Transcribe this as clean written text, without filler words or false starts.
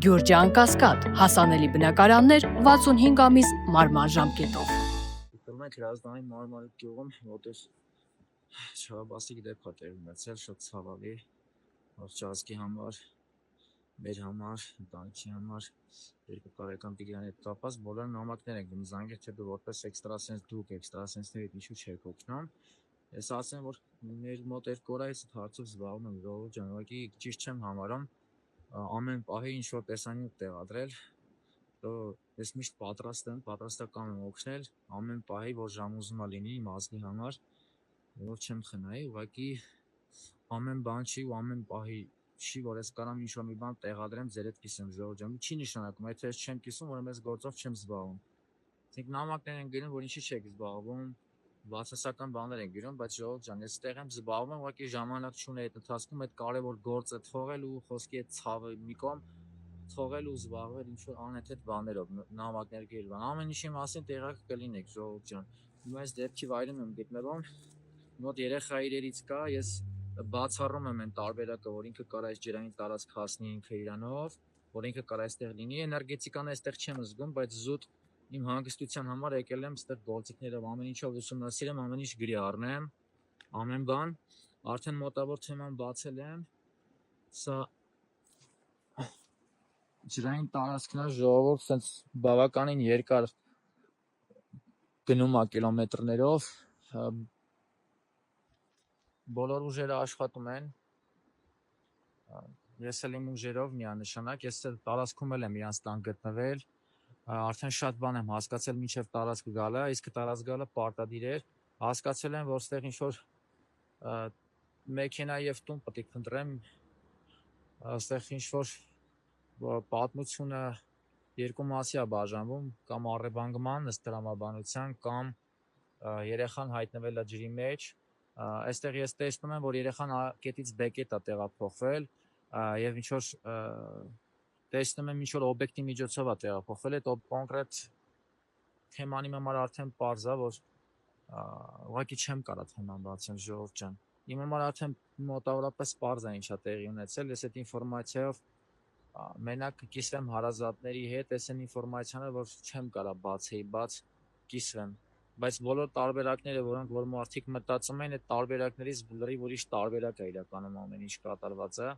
Գյուրջան Կասկադ, հասանելի բնակարաններ 65 ամիս մարման ժամկետով։ Գտնում ենք Հրազդանի Մարմարի գյուղում, որտեղ Շահաբազի դեպք է տեղի ունեցել, շատ ցավալի, ողջազգի համար, մեր համար, ընտանիքի համար, երկու տարեկան Տիգրանի հետ կապված բոլոր նամակներ են գնում զանգեր, թե դու որպես էքստրասենս դուք էքստրասենսներից ինչու չեք օգնում։ Ես ասեմ, որ մեր մոտ 2 օր այս հարցով զբաղվում եմ, ժողովուրդ ջան, ուղղակի ճիշտ չեմ համարում ամեն պահի ինչ որ տեսանյութ տեղադրել, ես միշտ պատրաստական եմ օգնել ամեն պահի, որ ժամուզումա լինի իմ ազգի համար, որ չեմ խնայի, ուղղակի ամեն բան չի ու ամեն պահի չի, որ ես կարամ ինչ-որ մի բան տեղադրեմ, ձեր հետ կիսեմ, ժողովուրդ ջան, չի նշանակում, եթե ես չեմ կիսում, որ ես գործով չեմ զբաղվում։ Այսինքն նամակներ են գնում, որ ինչի չեք զբաղվում, բացասական բաներ են գրում, բայց ժողովուրդ ջան, ես այդտեղ եմ զբաղվում, ուղղակի ժամանակ չունեի այդ ընթացքում այդ կարևոր գործը թողել ու խոսքի այդ ցավը մի կողմ թողել ու զբաղվել ինչ-որ անհեթեթ բաներով, նամակներ գրվան, ամեն ինչի մասին տեղյակ կլինեք, ժողովուրդ ջան։ Հիմա այս դեպքի վայրում եմ գտնվում, մոտ երեխա իրերից կա, ես բացառում եմ այն տարբերակը, որ ինքը կարա այս ջրային տարածք հասնի ինքը իրանով, որ ինքը կարա այստեղ լինի, էներգետիկան այստեղ չեմ զգում, բայց զուտ իմ հանգստության համար եկել եմ այստեղ գործիքներով ամեն ինչով ուսումնասիրեմ, ամեն ինչ գրի առնեմ, ամեն բան, արդեն մոտավոր թեման բացել եմ, սա ջրային տարածքն է, ժողովուրդ, սենց բավականին երկար գնում է կիլոմետրներով, բոլոր ուժերը աշխատում են, ես էլ իմ ուժերով միանշանակ, ես տարածքում եմ իրանց տան գտնվել, արդեն շատ բան եմ հասկացել մինչև տարածք գալը, իսկ տարածք գալը պարտադիր էր, հասկացել եմ, որ ստեղ ինչ-որ մեքենա և տուն պետք է փնտրեմ, ստեղ ինչ-որ պատմությունը երկու մասի է բաժանվում, կամ առևանգման ըստ տրամաբանության, կամ երեխան հայտնվել է ջրի մեջ, այստեղ ես տեսնում եմ, որ երեխան կետից բեկետ է տեղափոխվել և ինչ-որ տեսնում եմ ինչ-որ օբյեկտի միջոցով է տեղափոխվել, այդ կոնկրետ թեման իմ համար արդեն պարզ է, որ ուղղակի չեմ կարա թեման բացեմ, ժողովուրդ ջան, իմ համար արդեն մոտավորապես պարզ է ինչ է տեղի ունեցել, ես այդ ինֆորմացիայով մենակ կիսվեմ հարազատների հետ, այս այն ինֆորմացիան է, որ չեմ կարա բաց կիսվեմ, բայց բոլոր տարբերակները, որոնք որ մարդիկ մտածում են, այդ տարբերակներից լրիվ ուրիշ տարբերակ է իրականում ամեն ինչ կատարված է,